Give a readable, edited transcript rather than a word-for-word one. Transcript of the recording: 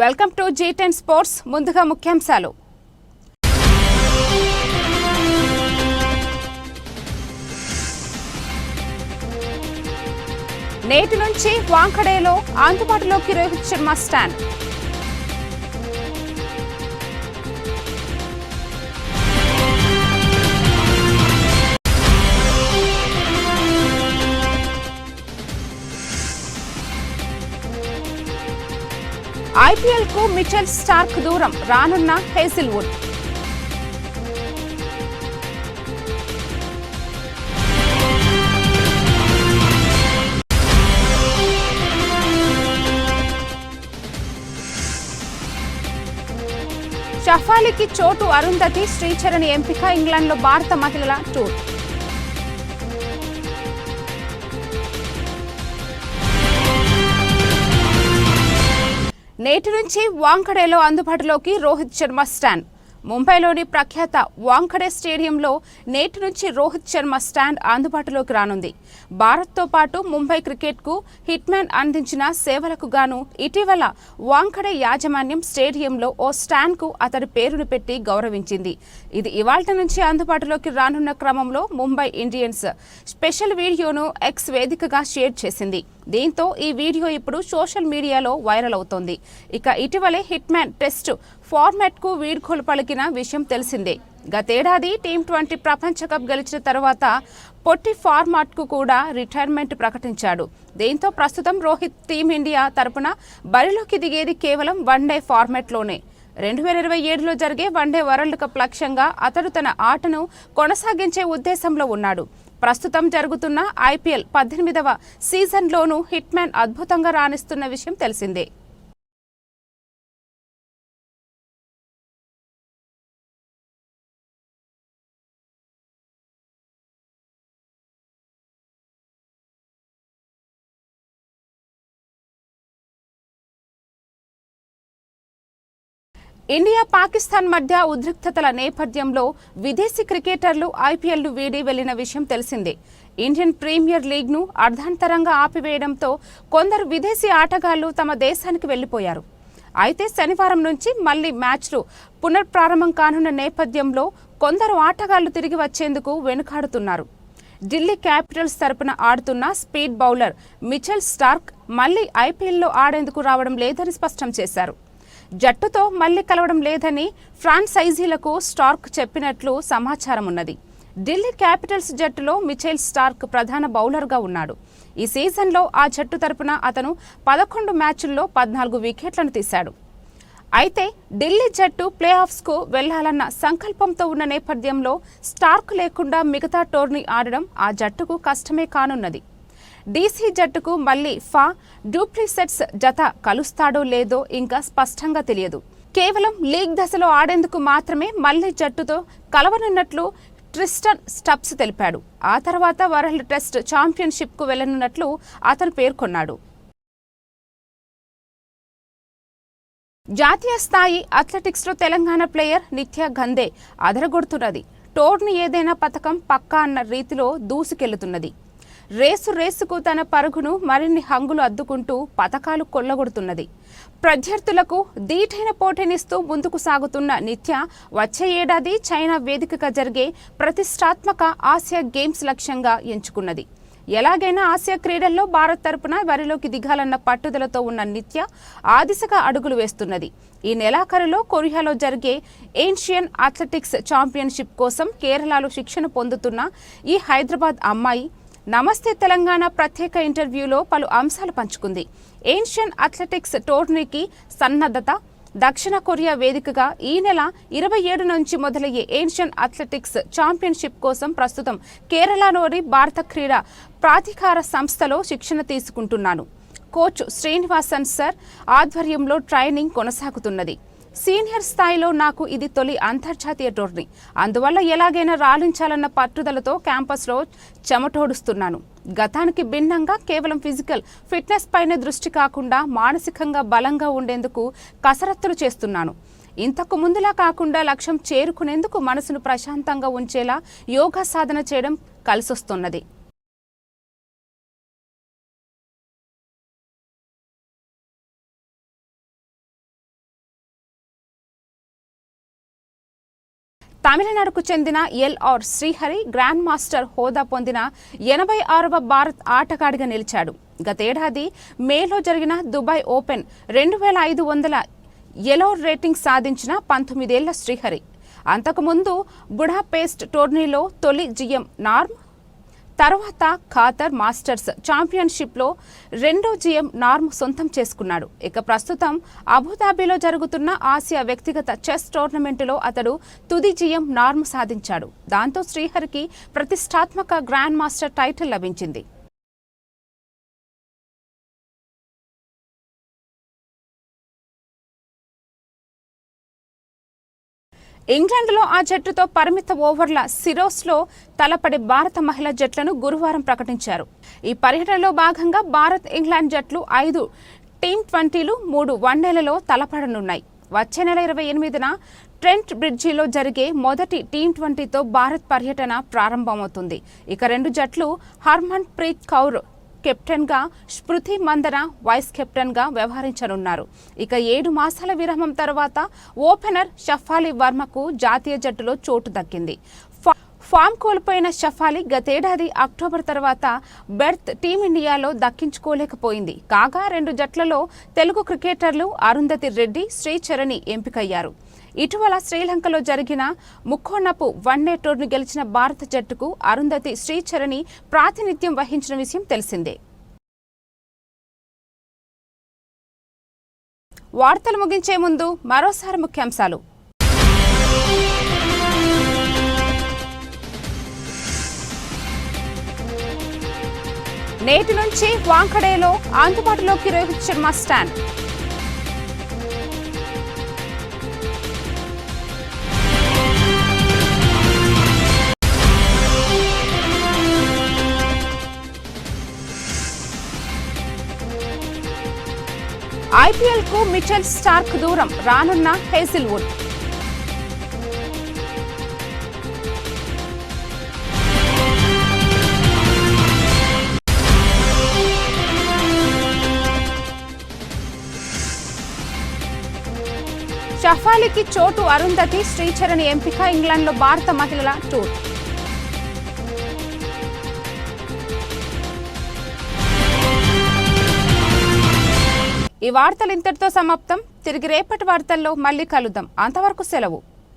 Welcome to G10 sports. ముందుగా ముఖ్యాంశాలు. నేటి నుంచి వాంఖడేలో అందుబాటులోకి రోహిత్ శర్మ స్టాండ్. IPL కు మిచెల్ స్టార్క్ దూరం రానున్న హేజిల్వుడ్. షఫాలీకి చోటు అరుంధతి శ్రీచరణ్ ఎంపిక. ఇంగ్లాండ్లో భారత మహిళల టూర్. నేటి నుంచి వాంఖడేలో అందుబాటులోకి రోహిత్ శర్మ స్టాండ్. ముంబైలోని ప్రఖ్యాత వాంఖడే స్టేడియంలో నేటి నుంచి రోహిత్ శర్మ స్టాండ్ అందుబాటులోకి రానుంది. భారత్తో పాటు ముంబై క్రికెట్కు హిట్మ్యాన్ అందించిన సేవలకు గాను ఇటీవల వాంఖడే యాజమాన్యం స్టేడియంలో ఓ స్టాండ్కు అతడి పేరును పెట్టి గౌరవించింది. ఇది ఇవాల్టి నుంచి అందుబాటులోకి రానున్న క్రమంలో ముంబై ఇండియన్స్ స్పెషల్ వీడియోను ఎక్స్ వేదికగా షేర్ చేసింది. దీంతో ఈ వీడియో ఇప్పుడు సోషల్ మీడియాలో వైరల్ అవుతోంది. ఇక ఇటీవలే హిట్మ్యాన్ టెస్ట్ ఫార్మాట్కు వీడ్కోలు పలికిన విషయం తెలిసిందే. గతేడాది T20 ప్రపంచ కప్ గెలిచిన తర్వాత పొట్టి ఫార్మాట్కు కూడా రిటైర్మెంట్ ప్రకటించాడు. దీంతో ప్రస్తుతం రోహిత్ టీమిండియా తరపున బరిలోకి దిగేది కేవలం వన్డే ఫార్మాట్లోనే. 2027లో జరిగే వన్డే వరల్డ్ కప్ లక్ష్యంగా అతడు తన ఆటను కొనసాగించే ఉద్దేశంలో ఉన్నాడు. ప్రస్తుతం జరుగుతున్న IPL 18వ సీజన్లోనూ హిట్మ్యాన్ అద్భుతంగా రాణిస్తున్న విషయం తెలిసిందే. ఇండియా పాకిస్తాన్ మధ్య ఉద్రిక్తతల నేపథ్యంలో విదేశీ క్రికెటర్లు IPLను వీడి వెళ్లిన విషయం తెలిసిందే. ఇండియన్ ప్రీమియర్ లీగ్ను అర్ధాంతరంగా ఆపివేయడంతో కొందరు విదేశీ ఆటగాళ్లు తమ దేశానికి వెళ్లిపోయారు. అయితే శనివారం నుంచి మళ్లీ మ్యాచ్లు పునఃప్రారంభం కానున్న నేపథ్యంలో కొందరు ఆటగాళ్లు తిరిగి వచ్చేందుకు వెనుకాడుతున్నారు. ఢిల్లీ క్యాపిటల్స్ తరపున ఆడుతున్న స్పీడ్ బౌలర్ మిచెల్ స్టార్క్ మళ్లీ IPLలో ఆడేందుకు రావడం లేదని స్పష్టం చేశారు. జట్టుతో మళ్లీ కలవడం లేదని ఫ్రాంచైజీలకు స్టార్క్ చెప్పినట్లు సమాచారం ఉన్నది. ఢిల్లీ క్యాపిటల్స్ జట్టులో మిచెల్ స్టార్క్ ప్రధాన బౌలర్గా ఉన్నాడు. ఈ సీజన్లో ఆ జట్టు తరపున అతను 11 మ్యాచ్ల్లో 14 వికెట్లను తీశాడు. అయితే ఢిల్లీ జట్టు ప్లే ఆఫ్స్కు వెళ్లాలన్న సంకల్పంతో ఉన్న నేపథ్యంలో స్టార్క్ లేకుండా మిగతా టోర్నీ ఆడడం ఆ జట్టుకు కష్టమే కానున్నది. DC జట్టుకు మళ్లీ డూప్లిసెట్స్ జత కలుస్తాడో లేదో ఇంకా స్పష్టంగా తెలియదు. కేవలం లీగ్ దశలో ఆడేందుకు మాత్రమే మళ్లీ జట్టుతో కలవనున్నట్లు ట్రిస్టన్ స్టబ్స్ తెలిపాడు. ఆ తర్వాత వరల్డ్ టెస్ట్ ఛాంపియన్షిప్కు వెళ్లనున్నట్లు అతను పేర్కొన్నాడు. జాతీయ స్థాయి అథ్లెటిక్స్లో తెలంగాణ ప్లేయర్ నిత్య గందే అదరగొడుతున్నది. టోర్నీ ఏదైనా పథకం పక్కా అన్న రీతిలో దూసుకెళ్తున్నది. రేసుకు తన పరుగును మరిన్ని హంగులు అద్దుకుంటూ పతకాలు కొల్లగొడుతున్నది. ప్రత్యర్థులకు దీటైన పోటీనిస్తూ ముందుకు సాగుతున్న నిత్య వచ్చే ఏడాది చైనా వేదికగా జరిగే ప్రతిష్టాత్మక ఆసియా గేమ్స్ లక్ష్యంగా ఎంచుకున్నది. ఎలాగైనా ఆసియా క్రీడల్లో భారత్ తరపున బరిలోకి దిగాలన్న పట్టుదలతో ఉన్న నిత్య ఆ దిశగా అడుగులు వేస్తున్నది. ఈ నెలాఖరులో కొరియాలో జరిగే ఏషియన్ అథ్లెటిక్స్ ఛాంపియన్షిప్ కోసం కేరళలో శిక్షణ పొందుతున్న ఈ హైదరాబాద్ అమ్మాయి నమస్తే తెలంగాణ ప్రత్యేక ఇంటర్వ్యూలో పలు అంశాలు పంచుకుంది. Asian athletics టోర్నీకి సన్నద్ధత. దక్షిణ కొరియా వేదికగా ఈ నెల 27 నుంచి మొదలయ్యే ఏషియన్ అథ్లెటిక్స్ ఛాంపియన్షిప్ కోసం ప్రస్తుతం కేరళలోని భారత క్రీడా ప్రాధికార సంస్థలో శిక్షణ తీసుకుంటున్నాను. కోచ్ శ్రీనివాసన్ సార్ ఆధ్వర్యంలో ట్రైనింగ్ కొనసాగుతున్నది. సీనియర్ స్థాయిలో నాకు ఇది తొలి అంతర్జాతీయ టోర్నీ. అందువల్ల ఎలాగైనా రాణించాలన్న పట్టుదలతో క్యాంపస్లో చెమటోడుస్తున్నాను. గతానికి భిన్నంగా కేవలం ఫిజికల్ ఫిట్నెస్ పైనే దృష్టి కాకుండా మానసికంగా బలంగా ఉండేందుకు కసరత్తులు చేస్తున్నాను. ఇంతకు ముందులా కాకుండా లక్ష్యం చేరుకునేందుకు మనసును ప్రశాంతంగా ఉంచేలా యోగా సాధన చేయడం కలిసొస్తున్నది. తమిళనాడుకు చెందిన ఎల్.ఆర్. శ్రీహరి గ్రాండ్ మాస్టర్ హోదా పొందిన 86వ భారత్ ఆటగాడిగా నిలిచాడు. గతేడాది మేలో జరిగిన దుబాయ్ ఓపెన్ 2500 ఎలో రేటింగ్ సాధించిన 19 ఏళ్ల శ్రీహరి. అంతకుముందు బుడాపెస్ట్ టోర్నీలో తొలి జిఎం నార్మ్, తర్వాత ఖాతర్ మాస్టర్స్ ఛాంపియన్షిప్లో రెండో జిఎం నార్మ్ సొంతం చేసుకున్నాడు. ఇక ప్రస్తుతం అబుదాబిలో జరుగుతున్న ఆసియా వ్యక్తిగత చెస్ టోర్నమెంటులో అతడు తుది జిఎం నార్మ్ సాధించాడు. దాంతో శ్రీహరికి ప్రతిష్టాత్మక గ్రాండ్ మాస్టర్ టైటిల్ లభించింది. ఇంగ్లాండ్లో ఆ జట్టుతో పరిమిత ఓవర్ల సిరీస్లో తలపడే భారత మహిళా జట్లను గురువారం ప్రకటించారు. ఈ పర్యటనలో భాగంగా భారత్, ఇంగ్లాండ్ జట్లు 5 టీ20లు, 3 వన్డేలలో తలపడనున్నాయి. వచ్చే నెల 28న ట్రెంట్ బ్రిడ్జిలో జరిగే మొదటి టీ20తో భారత్ పర్యటన ప్రారంభమవుతుంది. ఇక రెండు జట్లు హర్మన్ ప్రీత్ కౌర్ కెప్టెన్గా, స్మృతి మందన వైస్ కెప్టెన్గా వ్యవహరించనున్నారు. ఇక 7 మాసాల విరామం తర్వాత ఓపెనర్ షఫాలి వర్మకు జాతీయ జట్టులో చోటు దక్కింది. ఫామ్ కోల్పోయిన షఫాలి గతేడాది అక్టోబర్ తర్వాత బెర్త్ టీమిండియాలో దక్కించుకోలేకపోయింది. కాగా రెండు జట్లలో తెలుగు క్రికెటర్లు అరుంధతి రెడ్డి, శ్రీచరణి ఎంపికయ్యారు. ఇటీవల శ్రీలంకలో జరిగిన ముక్కోణపు వన్డే టోర్నీ గెలిచిన భారత జట్టుకు అరుంధతి, శ్రీచరణి ప్రాతినిధ్యం వహించిన విషయం తెలిసిందే. వార్తలు ముగించే ముందు మరోసారి ముఖ్యాంశాలు. నేటి నుంచి వాంఖడేలో అందుబాటులోకి రోహిత్ శర్మ స్టాండ్. ఐపీఎల్కు మిచెల్ స్టార్క్ దూరం, రానున్న హేజిల్వుడ్. షఫాలికి చోటు అరుంధతి, శ్రీచరణి ఎంపిక. ఇంగ్లాండ్లో భారత మహిళల టూర్. ఈ వార్తలు ఇంతటితో సమాప్తం. తిరిగి రేపటి వార్తల్లో మళ్ళీ కలుద్దాం. అంతవరకు సెలవు.